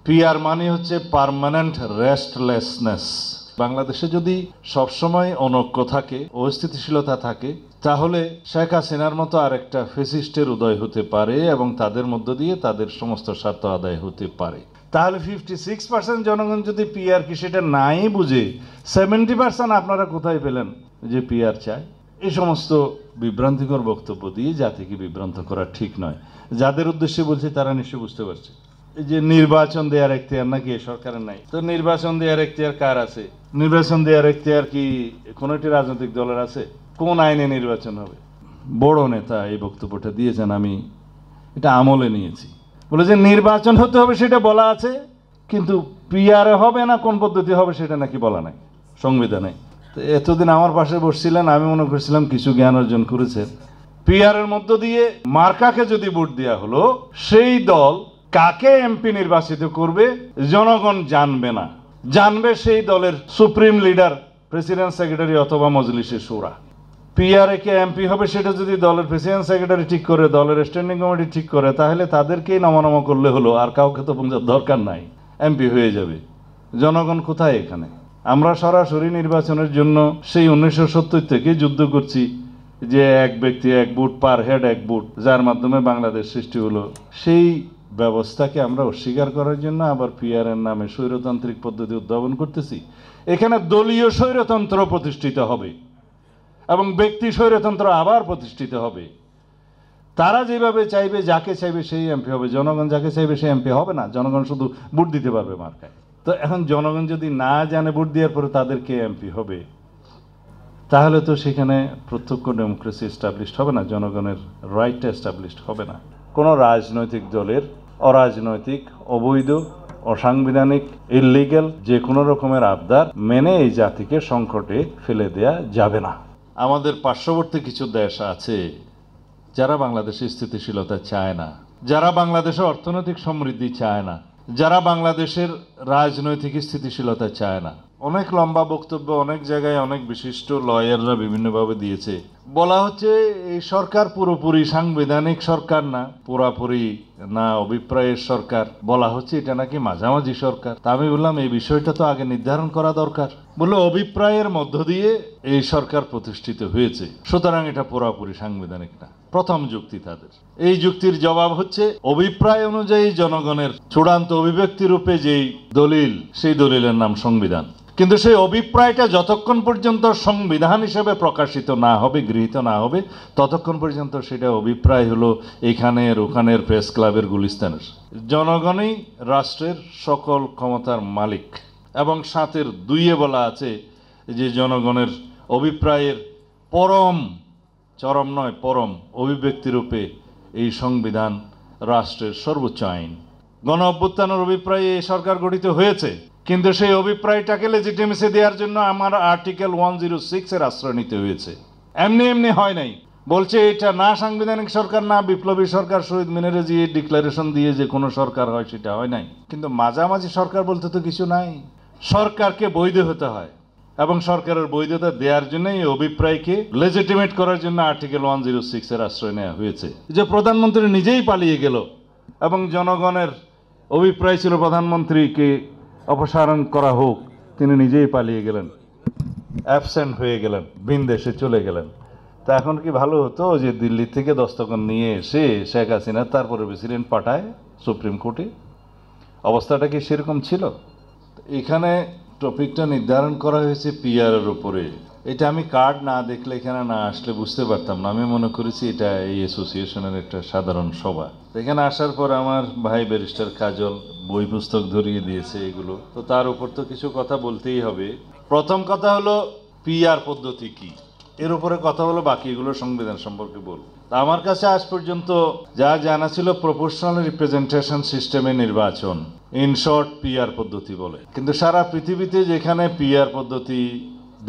PR মানে হচ্ছে permanent restlessness. বাংলাদেশে যদি সবসময় অনৈক্য থাকে, অস্থিতিশীলতা থাকে, তাহলে শেখ হাসিনার মতো আরেকটা ফেসিস্টের উদয় হতে পারে এবং তাদের মধ্য দিয়ে তাদের সমস্ত স্বার্থ আদায় হতে পারে। তাহলে 56% জনগণ যদি পিআর কি সেটা নাই বুঝে 70% আপনারা কোথায় পেলেন যে পিআর চায়? এই সমস্ত বিভ্রান্তিকর বক্তব্য দিয়ে জাতিকে বিভ্রান্ত করা ঠিক নয়। যাদের উদ্দেশ্যে বলছি তারা নিশ্চয়ই বুঝতে পারছে। এই যে নির্বাচন দেওয়ার এখতিয়ার নাকি এ সরকারের নাই, তো নির্বাচন দেওয়ার এখতিয়ার কার আছে? নির্বাচন দেওয়ার এখতিয়ার কি কোনো একটি রাজনৈতিক দলের আছে? কোন আইনে নির্বাচন হবে? বড় নেতা এই বক্তব্যটা দিয়েছেন, আমি এটা আমলে নিয়েছি। বলে যে নির্বাচন হতে হবে সেটা বলা আছে, কিন্তু পিআরে হবে না কোন পদ্ধতি হবে সেটা নাকি বলা নাই সংবিধানে। তো এতদিন আমার পাশে বসছিলেন, আমি মনে করছিলাম কিছু জ্ঞান অর্জন করেছেন। পিআরের মধ্য দিয়ে মার্কাকে যদি ভোট দেওয়া হলো, সেই দল কাকে এমপি নির্বাচিত করবে জনগণ জানবে না, জানবে সেই দলের সুপ্রিম লিডার, প্রেসিডেন্ট সেক্রেটারি অথবা মজলিসে শুরা। পিআরএ কে এমপি হবে সেটা যদি দলের প্রেসিডেন্ট সেক্রেটারি ঠিক করে, দলের স্ট্যান্ডিং কমিটি ঠিক করে, তাহলে তাদেরকেই নমনম করলে হলো, আর কাউকে তো দরকার নাই, এমপি হয়ে যাবে। জনগণ কোথায় এখানে? আমরা সরাসরি নির্বাচনের জন্য সেই 1970 থেকে যুদ্ধ করছি, যে এক ব্যক্তি এক ভোট, পার হেড এক ভোট, যার মাধ্যমে বাংলাদেশ সৃষ্টি হলো। সেই ব্যবস্থাকে আমরা অস্বীকার করার জন্য আবার পিআরের নামে স্বৈরতান্ত্রিক পদ্ধতি উদ্ভাবন করতেছি। এখানে দলীয় স্বৈরতন্ত্র প্রতিষ্ঠিত হবে এবং ব্যক্তি স্বৈরতন্ত্র আবার প্রতিষ্ঠিত হবে। তারা যেভাবে চাইবে, যাকে চাইবে সেই এমপি হবে। জনগণ যাকে চাইবে সেই এমপি হবে না, জনগণ শুধু ভোট দিতে পারবে মার্কায়। তো এখন জনগণ যদি না জানে ভোট দেওয়ার পরে তাদেরকে এমপি হবে, তাহলে তো সেখানে প্রত্যক্ষ ডেমোক্রেসি এস্টাবলিশড হবে না, জনগণের রাইটটা এস্টাবলিশড হবে না। কোনো রাজনৈতিক দলের অরাজনৈতিক, অবৈধ, অসাংবিধানিক, ইললিগ্যাল যে কোনো রকমের আবদার মেনে এই জাতিকে সংকটে ফেলে দেয়া যাবে না। আমাদের পার্শ্ববর্তী কিছু দেশ আছে যারা বাংলাদেশের স্থিতিশীলতা চায় না, যারা বাংলাদেশের অর্থনৈতিক সমৃদ্ধি চায় না, যারা বাংলাদেশের রাজনৈতিক স্থিতিশীলতা চায় না। অনেক লম্বা বক্তব্য অনেক জায়গায় অনেক বিশিষ্ট লয়াররা বিভিন্নভাবে দিয়েছে। বলা হচ্ছে এই সরকার পুরোপুরি সাংবিধানিক সরকার না, পুরাপুরি না অভিপ্রায়ের সরকার। বলা হচ্ছে এটা নাকি মাঝামাঝি সরকার। তা আমি বললাম এই বিষয়টা তো আগে নির্ধারণ করা দরকার। বললো অভিপ্রায়ের মধ্য দিয়ে এই সরকার প্রতিষ্ঠিত হয়েছে, সুতরাং এটা পুরাপুরি সাংবিধানিক না। প্রথম যুক্তি তাদের। এই যুক্তির জবাব হচ্ছে অভিপ্রায় অনুযায়ী জনগণের চূড়ান্ত অভিব্যক্তি রূপে যেই দলিল, সেই দলিলের নাম সংবিধান। কিন্তু সেই অভিপ্রায়টা যতক্ষণ পর্যন্ত সংবিধান হিসেবে প্রকাশিত না হবে, গৃহীত না হবে, ততক্ষণ পর্যন্ত সেটা অভিপ্রায় হলো এখানের ওখানের প্রেস ক্লাবের গুলিস্তানের। জনগণই রাষ্ট্রের সকল ক্ষমতার মালিক এবং 7-2 বলা আছে যে জনগণের অভিপ্রায়ের পরম, চরম নয় পরম অভিব্যক্তিরূপে এই সংবিধান রাষ্ট্রের সর্বোচ্চ আইন। গণ অভ্যুত্থানের অভিপ্রায়ে এই সরকার গঠিত হয়েছে, কিন্তু সেই অভিপ্রায়টাকে লেজিটিমেসি দেওয়ার জন্য আমার আর্টিকেল 106 আশ্রয় নিতে হয়েছে। এমনি এমনি হয় নাই। বলছে এটা না সাংবিধানিক সরকার, না বিপ্লবী সরকার, শহীদ মিনারে যে ডিক্লারেশন দিয়ে যে কোনো সরকার হয় সেটা হয় নাই। কিন্তু মাঝামাঝি সরকার বলতে তো কিছু নাই। সরকারকে বৈধ হতে হয় এবং সরকারের বৈধতা দেওয়ার জন্য এই অভিপ্রায়কে লেজিটিমেট করার জন্য আর্টিকেল 106 আশ্রয় নেওয়া হয়েছে। যে প্রধানমন্ত্রী নিজেই পালিয়ে গেল এবং জনগণের অভিপ্রায় ছিল প্রধানমন্ত্রীকে অপসারণ করা হোক, তিনি নিজেই পালিয়ে গেলেন, অ্যাবসেন্ট হয়ে গেলেন, ভিন দেশে চলে গেলেন। তা এখন কি ভালো হতো যে দিল্লি থেকে দস্তখত নিয়ে এসে শেখ হাসিনা তারপরে প্রেসিডেন্ট পাঠায় সুপ্রিম কোর্টে? অবস্থাটা কি সেরকম ছিল? এখানে টপিকটা নির্ধারণ করা হয়েছে পিআরের উপরে। এটা আমি কার্ড না দেখলে, এখানে না আসলে বুঝতে পারতাম না। আমি মনে করেছি এটা এই অ্যাসোসিয়েশনের একটা সাধারণ সভা। এখানে আসার পর আমার ভাই ব্যারিস্টার কাজল বই পুস্তক ধরিয়ে দিয়েছে এগুলো, তো তার উপর তো কিছু কথা বলতেই হবে। প্রথম কথা হলো পিআর পদ্ধতি কি, এর উপরে কথা হলো, বাকিগুলো সংবিধান সম্পর্কে বলবো। আমার কাছে আজ পর্যন্ত যা জানা ছিল প্রপোর্শনাল রিপ্রেজেন্টেশন সিস্টেমে নির্বাচন, ইন শর্ট পিআর পদ্ধতি বলে। কিন্তু সারা পৃথিবীতে যেখানে পিআর পদ্ধতি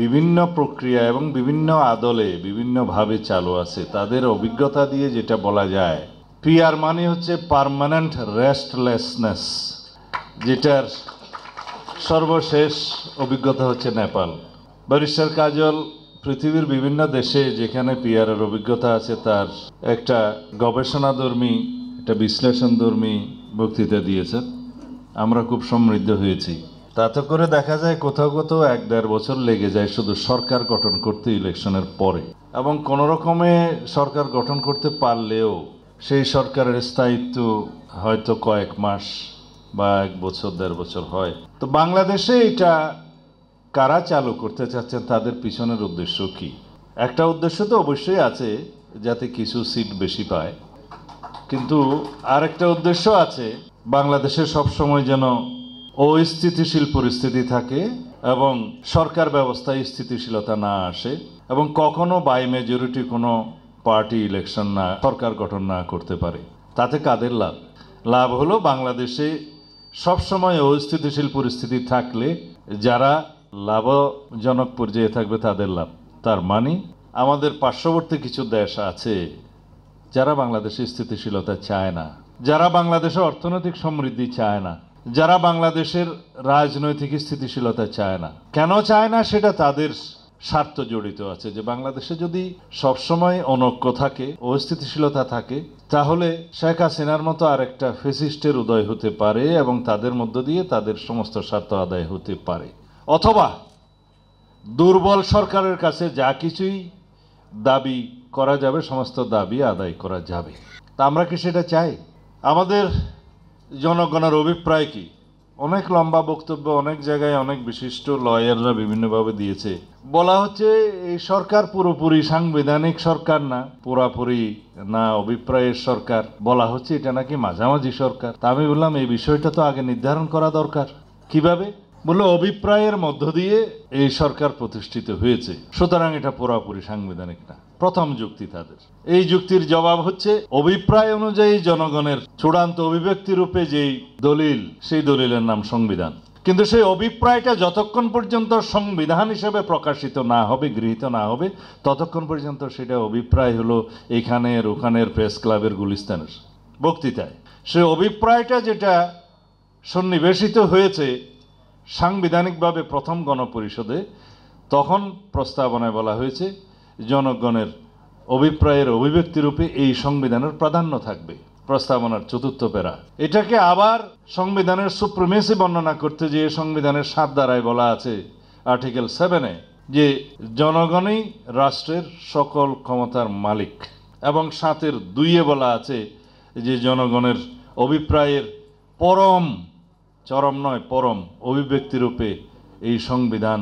বিভিন্ন প্রক্রিয়া এবং বিভিন্ন আদলে বিভিন্নভাবে চালু আছে, তাদের অভিজ্ঞতা দিয়ে যেটা বলা যায়, পিআর মানে হচ্ছে পার্মানেন্ট রেস্টলেসনেস, যেটার সর্বশেষ অভিজ্ঞতা হচ্ছে নেপাল। ব্যারিস্টার কাজল পৃথিবীর বিভিন্ন দেশে যেখানে পিআরের অভিজ্ঞতা আছে তার একটা গবেষণাধর্মী, একটা বিশ্লেষণধর্মী বক্তৃতা দিয়েছেন। আমরা খুব সমৃদ্ধ হয়েছি। তাতে করে দেখা যায় কোথাও কোথাও 1-1.5 বছর লেগে যায় শুধু সরকার গঠন করতে ইলেকশনের পরে, এবং কোনো রকমে সরকার গঠন করতে পারলেও সেই সরকারের স্থায়িত্ব হয়তো কয়েক মাস বা 1 বছর 1.5 বছর হয়। তো বাংলাদেশে এটা কারা চালু করতে চাচ্ছেন, তাদের পিছনের উদ্দেশ্য কি? একটা উদ্দেশ্য তো অবশ্যই আছে, যাতে কিছু সিট বেশি পায়, কিন্তু আরেকটা উদ্দেশ্য আছে, বাংলাদেশে সবসময় যেন অস্থিতিশীল পরিস্থিতি থাকে এবং সরকার ব্যবস্থায় স্থিতিশীলতা না আসে, এবং কখনো বাই মেজরিটি কোনো পার্টি ইলেকশন না, সরকার গঠন না করতে পারে। তাতে কাদের লাভ? লাভ হলো বাংলাদেশে সবসময় অস্থিতিশীল পরিস্থিতি থাকলে যারা লাভজনক পর্যায়ে থাকবে তাদের লাভ। তার মানে আমাদের পার্শ্ববর্তী কিছু দেশ আছে যারা বাংলাদেশের স্থিতিশীলতা চায় না, যারা বাংলাদেশের অর্থনৈতিক সমৃদ্ধি চায় না, যারা বাংলাদেশের রাজনৈতিক স্থিতিশীলতা চায় না। কেন চায় না সেটা তাদের স্বার্থ জড়িত আছে, যে বাংলাদেশে যদি সবসময় অনৈক্য থাকে, অস্থিতিশীলতা থাকে, তাহলে শেখ হাসিনার মতো আরেকটা ফ্যাসিস্টের উদয় হতে পারে এবং তাদের মধ্য দিয়ে তাদের সমস্ত স্বার্থ আদায় হতে পারে। অথবা দুর্বল সরকারের কাছে যা কিছুই দাবি করা যাবে, সমস্ত দাবি আদায় করা যাবে। তা আমরা কি সেটা চাই? আমাদের জনগণের অভিপ্রায় কি? অনেক লম্বা বক্তব্য অনেক জায়গায় অনেক বিশিষ্ট লয়াররা বিভিন্নভাবে দিয়েছে। বলা হচ্ছে এই সরকার পুরোপুরি সাংবিধানিক সরকার না, পুরাপুরি না অভিপ্রায়ের সরকার। বলা হচ্ছে এটা নাকি মাঝামাঝি সরকার। তা আমি বললাম এই বিষয়টা তো আগে নির্ধারণ করা দরকার। কিভাবে? বললো অভিপ্রায়ের মধ্য দিয়ে এই সরকার প্রতিষ্ঠিত হয়েছে, সুতরাং এটা পুরোপুরি সাংবিধানিক না। প্রথম যুক্তি তাদের। এই যুক্তির জবাব হচ্ছে অভিপ্রায় অনুযায়ী জনগণের চূড়ান্ত অভিব্যক্তি রূপে যেই দলিল, সেই দলিলের নাম সংবিধান। কিন্তু সেই অভিপ্রায়টা যতক্ষণ পর্যন্ত সংবিধান হিসেবে প্রকাশিত না হবে, গৃহীত না হবে, ততক্ষণ পর্যন্ত সেটা অভিপ্রায় হলো এখানের ওখানের প্রেস ক্লাবের গুলিস্তানের বক্তৃতায়। সে অভিপ্রায়টা যেটা সন্নিবেশিত হয়েছে সাংবিধানিকভাবে প্রথম গণপরিষদে, তখন প্রস্তাবনায় বলা হয়েছে জনগণের অভিপ্রায়ের অভিব্যক্তিরূপে এই সংবিধানের প্রাধান্য থাকবে। প্রস্তাবনার 4th প্যারা। এটাকে আবার সংবিধানের সুপ্রিমেসি বর্ণনা করতে গিয়ে সংবিধানের 7 ধারায় বলা আছে, আর্টিকেল 7-এ, যে জনগণই রাষ্ট্রের সকল ক্ষমতার মালিক, এবং 7-এর 2-এ বলা আছে যে জনগণের অভিপ্রায়ের চরম নয় পরম অভিব্যক্তিরূপে এই সংবিধান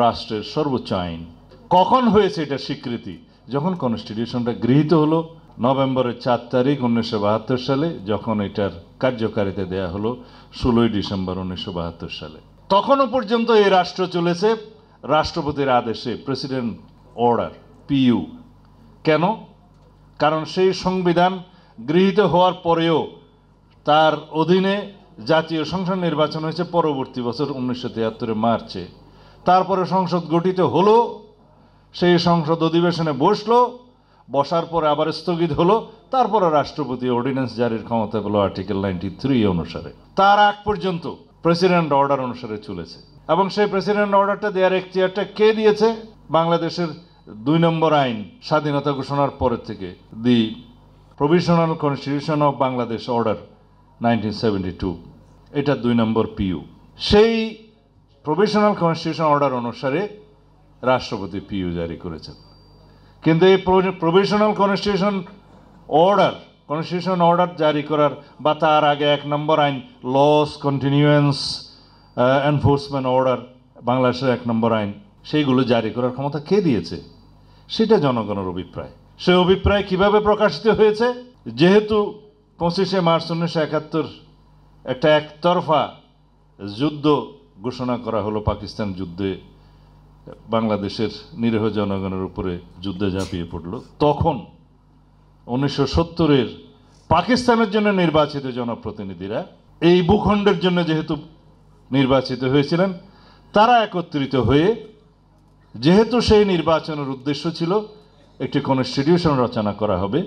রাষ্ট্রের সর্বোচ্চ আইন। কখন হয়েছে এটা স্বীকৃতি? যখন কনস্টিটিউশনটা গৃহীত হলো নভেম্বরের 4 তারিখ 1972 সালে, যখন এটার কার্যকারিতা দেয়া হলো 16 ডিসেম্বর 1972 সালে। তখনও পর্যন্ত এই রাষ্ট্র চলেছে রাষ্ট্রপতির আদেশে, প্রেসিডেন্ট অর্ডার, পিইউ। কেন? কারণ সেই সংবিধান গৃহীত হওয়ার পরেও তার অধীনে জাতীয় সংসদ নির্বাচন হয়েছে পরবর্তী বছর 1973 মার্চে। তারপরে সংসদ গঠিত হলো, সেই সংসদ অধিবেশনে বসলো, বসার পরে আবার স্থগিত হলো, তারপরে রাষ্ট্রপতি অর্ডিন্যান্স জারির ক্ষমতা পেল আর্টিকেল 93 অনুসারে। তার আগ পর্যন্ত প্রেসিডেন্ট অর্ডার অনুসারে চলেছে, এবং সেই প্রেসিডেন্ট অর্ডারটা দেওয়ার এখতিয়ারটা কে দিয়েছে? বাংলাদেশের 2 নম্বর আইন স্বাধীনতা ঘোষণার পরের থেকে, দি provisional constitution of Bangladesh order 1972, এটা 2 নম্বর পিইউ। সেই প্রভিশনাল কনস্টিটিউশন অর্ডার অনুসারে রাষ্ট্রপতি পিইউ জারি করেছেন। কিন্তু এই প্রভিশনাল কনস্টিটিউশন অর্ডার জারি করার বা তার আগে 1 নম্বর আইন লস কন্টিনিউয়েন্স এনফোর্সমেন্ট অর্ডার, বাংলাদেশের 1 নম্বর আইন, সেইগুলো জারি করার ক্ষমতা কে দিয়েছে? সেটা জনগণের অভিপ্রায়। সেই অভিপ্রায় কিভাবে প্রকাশিত হয়েছে? যেহেতু 25শে মার্চ 1971 একটা একতরফা যুদ্ধ ঘোষণা করা হলো, পাকিস্তান যুদ্ধে বাংলাদেশের নিরীহ জনগণের উপরে যুদ্ধে ঝাঁপিয়ে পড়ল। তখন 1970-এর পাকিস্তানের জন্য নির্বাচিত জনপ্রতিনিধিরা এই ভূখণ্ডের জন্য যেহেতু নির্বাচিত হয়েছিলেন, তারা একত্রিত হয়ে, যেহেতু সেই নির্বাচনের উদ্দেশ্য ছিল একটি কনস্টিটিউশন রচনা করা হবে,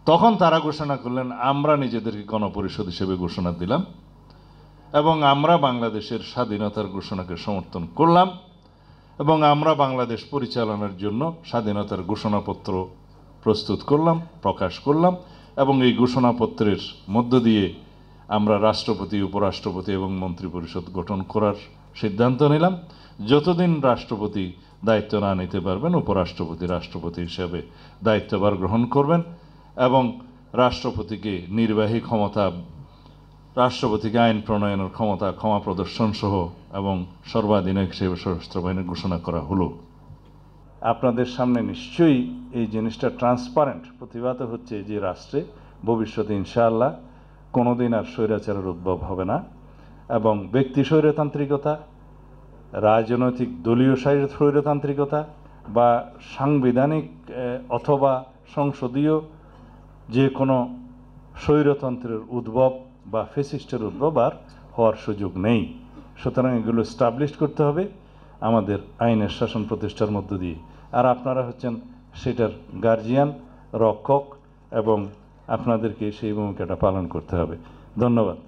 তখন তারা ঘোষণা করলেন আমরা নিজেদেরকে গণপরিষদ হিসেবে ঘোষণা দিলাম এবং আমরা বাংলাদেশের স্বাধীনতার ঘোষণাকে সমর্থন করলাম, এবং আমরা বাংলাদেশ পরিচালনার জন্য স্বাধীনতার ঘোষণাপত্র প্রস্তুত করলাম, প্রকাশ করলাম, এবং এই ঘোষণাপত্রের মধ্য দিয়ে আমরা রাষ্ট্রপতি, উপরাষ্ট্রপতি এবং মন্ত্রিপরিষদ গঠন করার সিদ্ধান্ত নিলাম। যতদিন রাষ্ট্রপতি দায়িত্ব না নিতে পারবেন, উপরাষ্ট্রপতি রাষ্ট্রপতি হিসেবে দায়িত্বভার গ্রহণ করবেন এবং রাষ্ট্রপতিকে নির্বাহী ক্ষমতা, রাষ্ট্রপতিকে আইন প্রণয়নের ক্ষমতা, ক্ষমা প্রদর্শন সহ এবং সর্বাধিনায়ক হিসেবে সশস্ত্র বাহিনী ঘোষণা করা হলো। আপনাদের সামনে নিশ্চয়ই এই জিনিসটা ট্রান্সপারেন্ট প্রতিভাত হচ্ছে যে রাষ্ট্রে ভবিষ্যতে ইনশাআল্লাহ কোনোদিন আর স্বৈরাচারের উদ্ভব হবে না এবং ব্যক্তি স্বৈরতান্ত্রিকতা, রাজনৈতিক দলীয় স্বৈরতান্ত্রিকতা বা সাংবিধানিক অথবা সংসদীয় যে কোনো স্বৈরতন্ত্রের উদ্ভব বা ফেসিস্টের উদ্ভব আর হওয়ার সুযোগ নেই। সুতরাং এগুলো স্টাবলিশ করতে হবে আমাদের আইনের শাসন প্রতিষ্ঠার মধ্য দিয়ে। আর আপনারা হচ্ছেন সেটার গার্জিয়ান, রক্ষক এবং আপনাদেরকে সেই ভূমিকাটা পালন করতে হবে। ধন্যবাদ।